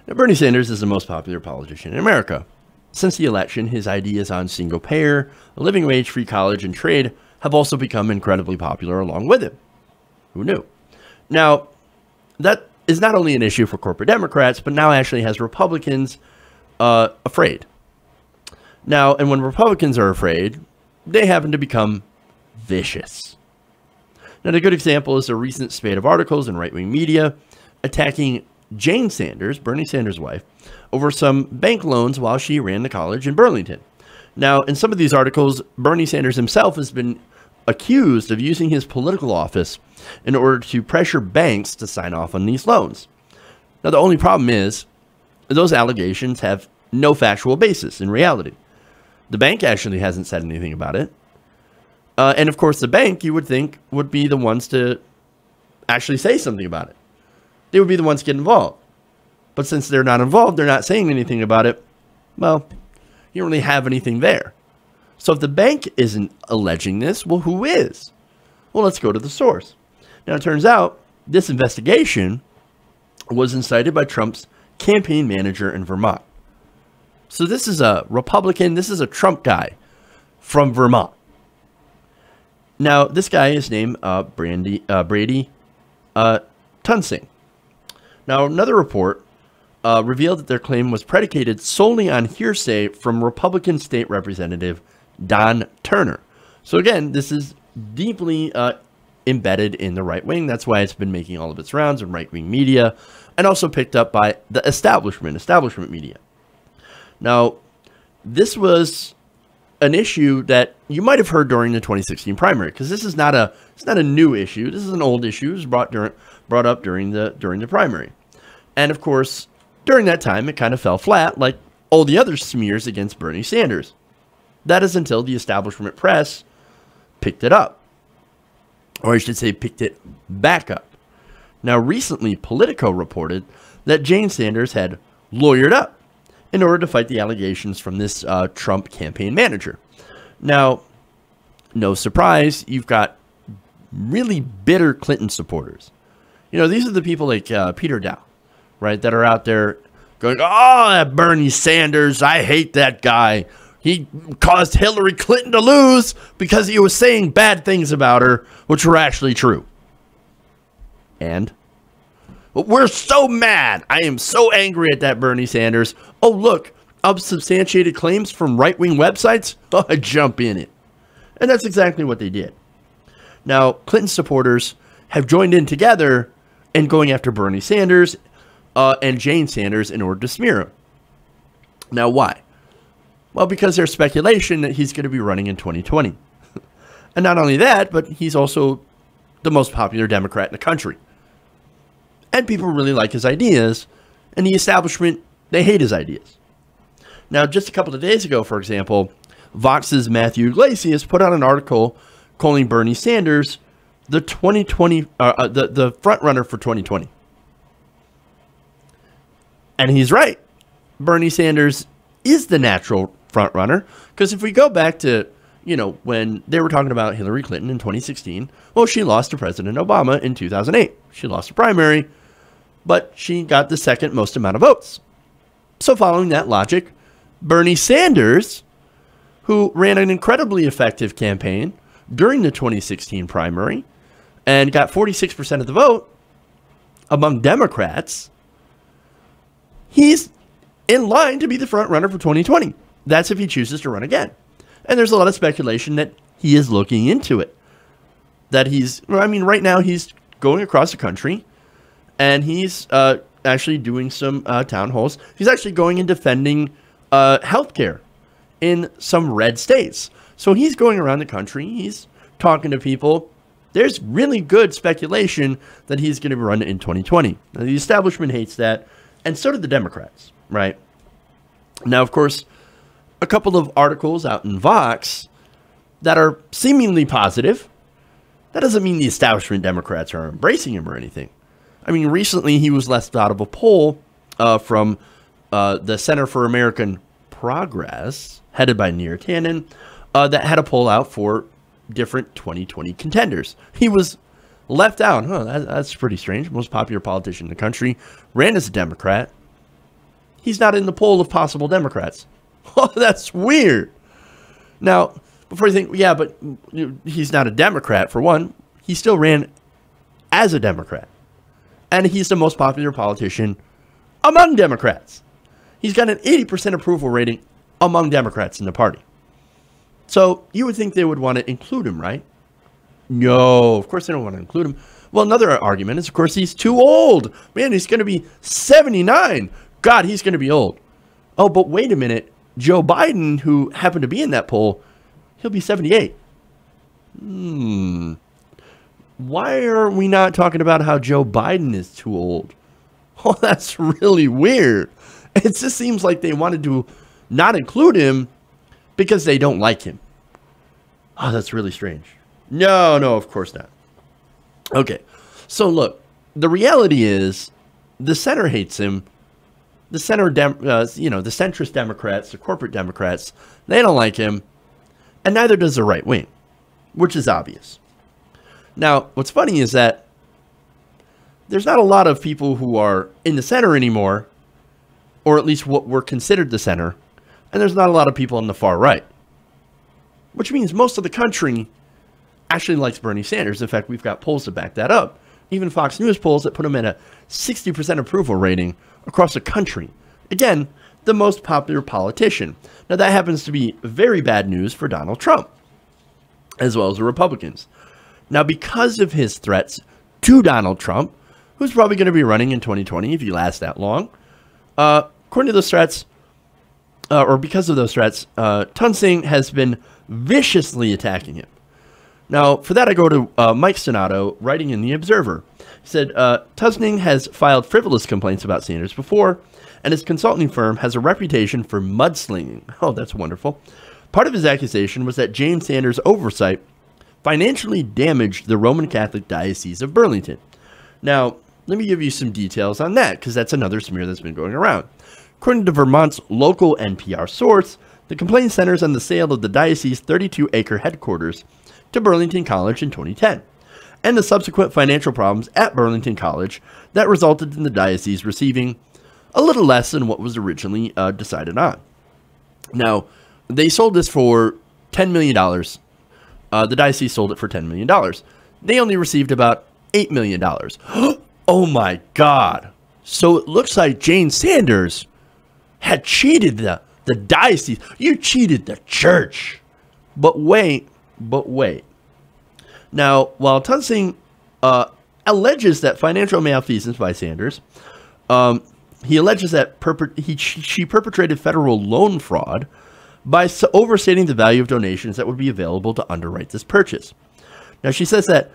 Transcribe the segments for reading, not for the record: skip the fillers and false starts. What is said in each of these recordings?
Now, Bernie Sanders is the most popular politician in America. Since the election, his ideas on single payer, a living wage, free college, and trade have also become incredibly popular along with him. Who knew? Now, that is not only an issue for corporate Democrats, but now actually has Republicans afraid. Now, and when Republicans are afraid, they happen to become vicious. Now, a good example is a recent spate of articles in right-wing media attacking Jane Sanders, Bernie Sanders' wife, over some bank loans while she ran the college in Burlington. Now, in some of these articles, Bernie Sanders himself has been accused of using his political office in order to pressure banks to sign off on these loans. Now, the only problem is those allegations have no factual basis in reality. The bank actually hasn't said anything about it. And of course, the bank, you would think, would be the ones to actually say something about it. They would be the ones to get involved. But since they're not involved, they're not saying anything about it, well, you don't really have anything there. So if the bank isn't alleging this, well, who is? Well, let's go to the source. Now, it turns out this investigation was incited by Trump's campaign manager in Vermont. So this is a Republican, this is a Trump guy from Vermont. Now, this guy is named Brady Tunsing. Now, another report revealed that their claim was predicated solely on hearsay from Republican State Representative Don Turner. So again, this is deeply embedded in the right wing. That's why it's been making all of its rounds in right-wing media and also picked up by the establishment media. Now, this was an issue that you might have heard during the 2016 primary, because this is not a new issue. This is an old issue. It was brought up during the primary. And of course, during that time, it kind of fell flat like all the other smears against Bernie Sanders. That is until the establishment press picked it up. Or I should say picked it back up. Now, recently, Politico reported that Jane Sanders had lawyered up in order to fight the allegations from this Trump campaign manager. Now, no surprise, you've got really bitter Clinton supporters. You know, these are the people like Peter Dow, right, that are out there going, oh, that Bernie Sanders, I hate that guy. He caused Hillary Clinton to lose because he was saying bad things about her, which were actually true. And we're so mad. I am so angry at that Bernie Sanders. Oh, look, unsubstantiated claims from right-wing websites. Oh, I jump in it. And that's exactly what they did. Now, Clinton supporters have joined in together in going after Bernie Sanders and Jane Sanders in order to smear him. Now, why? Well, because there's speculation that he's going to be running in 2020. And not only that, but he's also the most popular Democrat in the country. And people really like his ideas, and the establishment, they hate his ideas. Now, just a couple of days ago, for example, Vox's Matthew Iglesias put out an article calling Bernie Sanders the 2020, the front runner for 2020. And he's right. Bernie Sanders is the natural front runner, because if we go back to, you know, when they were talking about Hillary Clinton in 2016, well, she lost to President Obama in 2008. She lost the primary, but she got the second most amount of votes. So following that logic, Bernie Sanders, who ran an incredibly effective campaign during the 2016 primary and got 46% of the vote among Democrats, he's in line to be the front runner for 2020. That's if he chooses to run again. And there's a lot of speculation that he is looking into it. That he's, I mean, right now he's going across the country and he's actually doing some town halls. He's actually going and defending healthcare in some red states. So he's going around the country. He's talking to people. There's really good speculation that he's going to run in 2020. Now, the establishment hates that, and so do the Democrats, right? Now, of course, a couple of articles out in Vox that are seemingly positive. That doesn't mean the establishment Democrats are embracing him or anything. I mean, recently he was left out of a poll from the Center for American Progress, headed by Neera Tanden, that had a poll out for different 2020 contenders. He was left out. Huh, that's pretty strange. Most popular politician in the country, ran as a Democrat, he's not in the poll of possible Democrats. Oh, that's weird. Now, before you think, yeah, but he's not a Democrat, for one, he still ran as a Democrat. And he's the most popular politician among Democrats. He's got an 80% approval rating among Democrats in the party. So you would think they would want to include him, right? No, of course they don't want to include him. Well, another argument is, of course, he's too old. Man, he's going to be 79. God, he's going to be old. Oh, but wait a minute. Joe Biden, who happened to be in that poll, he'll be 78. Why are we not talking about how Joe Biden is too old? Oh, that's really weird. It just seems like they wanted to not include him because they don't like him. Oh, that's really strange. No, of course not. Okay, so look, the reality is the center hates him. The center, the centrist Democrats, the corporate Democrats, they don't like him, and neither does the right wing, which is obvious. Now, what's funny is that there's not a lot of people who are in the center anymore, or at least what were considered the center, and there's not a lot of people on the far right, which means most of the country actually likes Bernie Sanders. In fact, we've got polls to back that up. Even Fox News polls that put him at a 60% approval rating across the country. Again, the most popular politician. Now, that happens to be very bad news for Donald Trump, as well as the Republicans. Now, because of his threats to Donald Trump, who's probably going to be running in 2020 if he lasts that long, according to those threats, or because of those threats, Tunsing has been viciously attacking him. Now, for that, I go to Mike Sonato, writing in The Observer. He said, Tunsing has filed frivolous complaints about Sanders before, and his consulting firm has a reputation for mudslinging. Oh, that's wonderful. Part of his accusation was that James Sanders' oversight financially damaged the Roman Catholic Diocese of Burlington. Now, let me give you some details on that, because that's another smear that's been going around. According to Vermont's local NPR source, the complaint centers on the sale of the diocese's 32-acre headquarters to Burlington College in 2010, and the subsequent financial problems at Burlington College that resulted in the diocese receiving a little less than what was originally decided on. Now, they sold this for $10 million. The diocese sold it for $10 million. They only received about $8 million. Oh my God. So it looks like Jane Sanders had cheated the diocese. You cheated the church. But wait. Now, while Tunsing alleges that financial malfeasance by Sanders, he alleges that she perpetrated federal loan fraud by overstating the value of donations that would be available to underwrite this purchase. Now, she says that,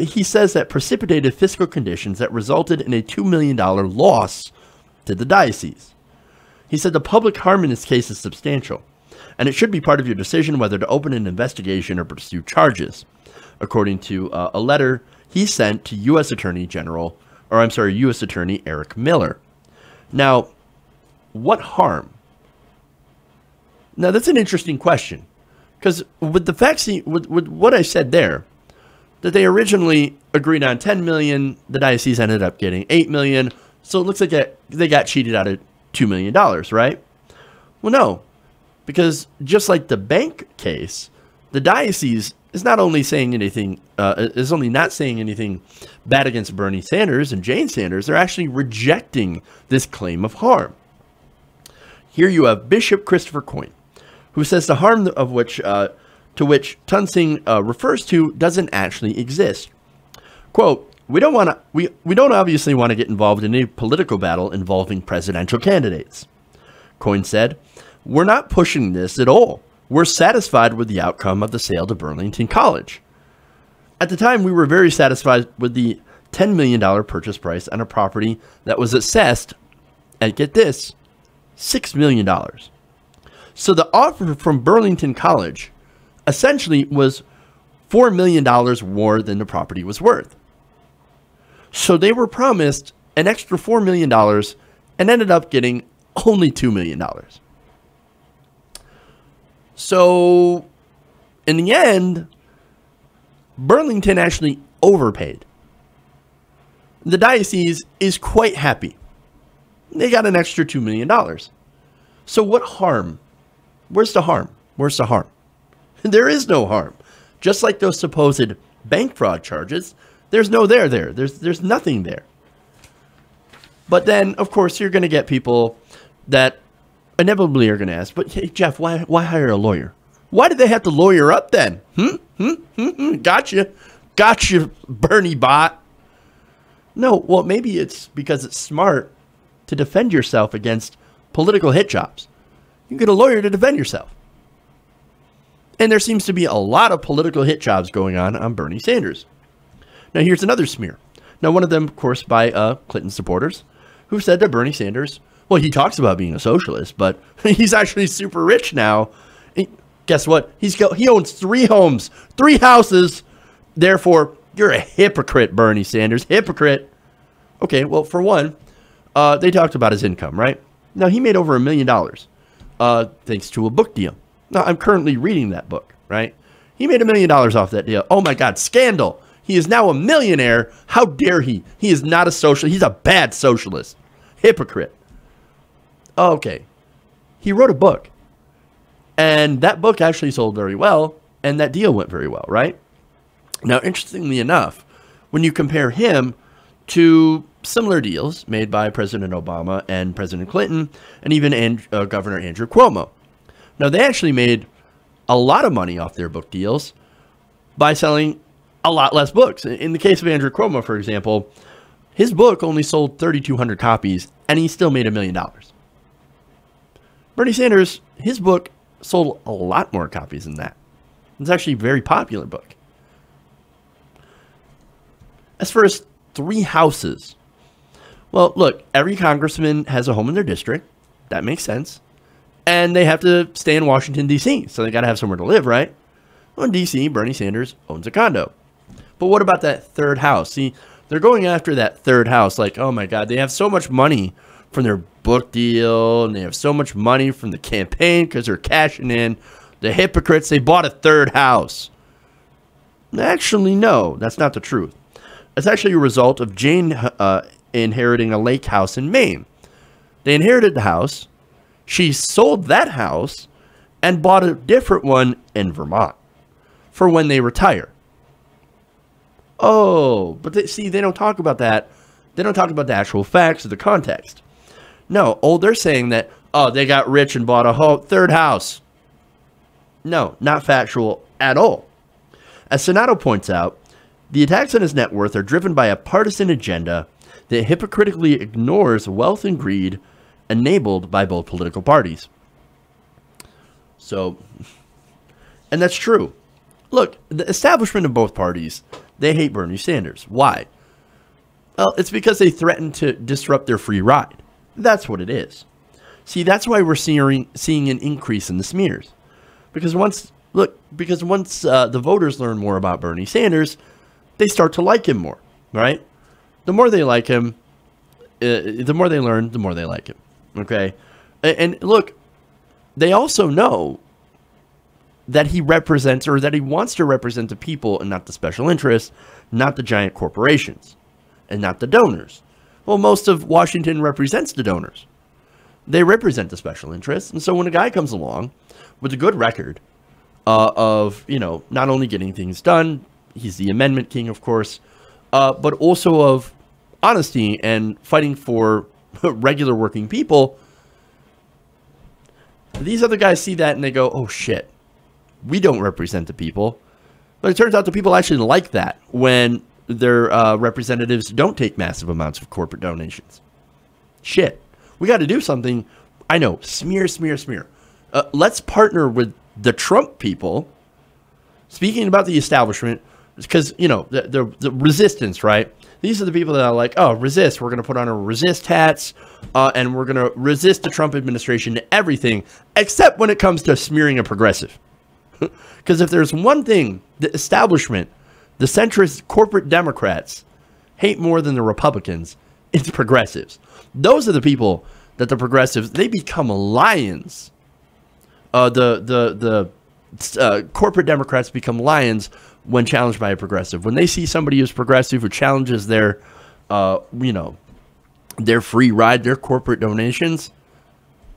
he says that precipitated fiscal conditions that resulted in a $2 million loss to the diocese. He said the public harm in this case is substantial, and it should be part of your decision whether to open an investigation or pursue charges, according to a letter he sent to U.S. Attorney Eric Miller. Now, what harm? Now, that's an interesting question, because with the facts, with what I said there, that they originally agreed on $10 million, the diocese ended up getting $8 million, so it looks like they got cheated out of $2 million, right? Well, no, because just like the bank case, the diocese is not only saying anything, is only not saying anything bad against Bernie Sanders and Jane Sanders, they're actually rejecting this claim of harm. Here you have Bishop Christopher Coyne, who says the harm of which to which Tunsing refers to doesn't actually exist. Quote, we don't obviously want to get involved in a political battle involving presidential candidates. Coyne said, we're not pushing this at all. We're satisfied with the outcome of the sale to Burlington College. At the time, we were very satisfied with the $10 million purchase price on a property that was assessed, and get this, $6 million. So the offer from Burlington College essentially was $4 million more than the property was worth. So they were promised an extra $4 million and ended up getting only $2 million. So in the end, Burlington actually overpaid. The diocese is quite happy They got an extra $2 million. So what harm? Where's the harm? Where's the harm? There is no harm. Just like those supposed bank fraud charges, there's no there. There's nothing there. But then, of course, you're going to get people that inevitably are going to ask, but hey, Jeff, why hire a lawyer? Why did they have to lawyer up then? Gotcha, Bernie bot. No, well, maybe it's because it's smart to defend yourself against political hit jobs. You get a lawyer to defend yourself. And there seems to be a lot of political hit jobs going on Bernie Sanders. Now, here's another smear. Now, one of them, of course, by Clinton supporters, who said that Bernie Sanders, well, he talks about being a socialist, but he's actually super rich now. Guess what? He owns 3 homes, 3 houses. Therefore, you're a hypocrite, Bernie Sanders. Hypocrite. Okay, well, for one, they talked about his income, right? Now, he made over $1 million thanks to a book deal. Now, I'm currently reading that book, right? He made $1 million off that deal. Oh, my God, scandal. He is now a millionaire. How dare he? He is not a socialist. He's a bad socialist. Hypocrite. Okay. He wrote a book. And that book actually sold very well. And that deal went very well, right? Now, interestingly enough, when you compare him to similar deals made by President Obama and President Clinton, and even Governor Andrew Cuomo. Now, they actually made a lot of money off their book deals by selling a lot less books. In the case of Andrew Cuomo, for example, his book only sold 3,200 copies, and he still made $1 million. Bernie Sanders, his book sold a lot more copies than that. It's actually a very popular book. As for his 3 houses, well, look, every congressman has a home in their district. That makes sense. And they have to stay in Washington, D.C., so they got to have somewhere to live, right? Well, in D.C., Bernie Sanders owns a condo. But what about that 3rd house? See, they're going after that 3rd house like, oh my God, they have so much money from their book deal, and they have so much money from the campaign because they're cashing in. The hypocrites, they bought a 3rd house. Actually, no, that's not the truth. It's actually a result of Jane inheriting a lake house in Maine. They inherited the house. She sold that house and bought a different one in Vermont for when they retire. Oh, but they don't talk about that. They don't talk about the actual facts or the context. No, they're saying that, they got rich and bought a 3rd house. No, not factual at all. As Sonato points out, the attacks on his net worth are driven by a partisan agenda that hypocritically ignores wealth and greed enabled by both political parties. So, and that's true. Look, the establishment of both parties, they hate Bernie Sanders. Why? Well, it's because they threaten to disrupt their free ride. That's what it is. See, that's why we're seeing an increase in the smears. Because once the voters learn more about Bernie Sanders, they start to like him more, right? The more they like him, the more they learn, the more they like him, okay? And look, they also know that he represents, or that he wants to represent, the people and not the special interests, not the giant corporations, and not the donors. Well, most of Washington represents the donors. They represent the special interests. And so when a guy comes along with a good record of, not only getting things done, he's the amendment king, of course, but also of honesty and fighting for regular working people, these other guys see that and they go, oh shit, we don't represent the people. But it turns out the people actually like that when their representatives don't take massive amounts of corporate donations. Shit. We got to do something. I know. Smear, smear, smear. Let's partner with the Trump people. Speaking about the establishment, because, the resistance, right? These are the people that are like, oh, resist. We're going to put on our resist hats, and we're going to resist the Trump administration to everything, except when it comes to smearing a progressive. Because if there's one thing the establishment, the centrist corporate Democrats hate more than the Republicans, it's progressives. Those are the people that the progressives, they become lions. The corporate Democrats become lions when challenged by a progressive. When they see somebody who's progressive, who challenges their, their free ride, their corporate donations,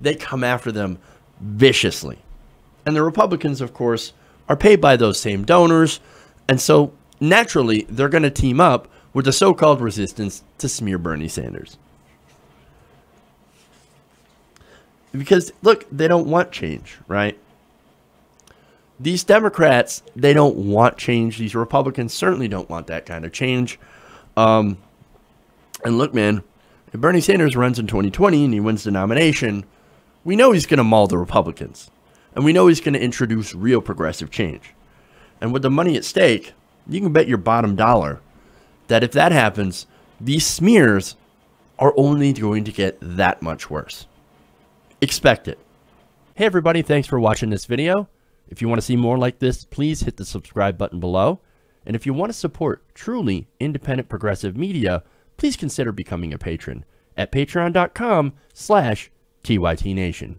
they come after them viciously. And the Republicans, of course, are paid by those same donors. And so naturally, they're going to team up with the so-called resistance to smear Bernie Sanders. Because, look, they don't want change, right? These Democrats, they don't want change. These Republicans certainly don't want that kind of change. And look, man, if Bernie Sanders runs in 2020 and he wins the nomination, we know he's going to maul the Republicans. And we know he's going to introduce real progressive change. And with the money at stake, you can bet your bottom dollar that if that happens, these smears are only going to get that much worse. Expect it. Hey everybody, thanks for watching this video. If you want to see more like this, please hit the subscribe button below. And if you want to support truly independent progressive media, please consider becoming a patron at patreon.com/TYTNation.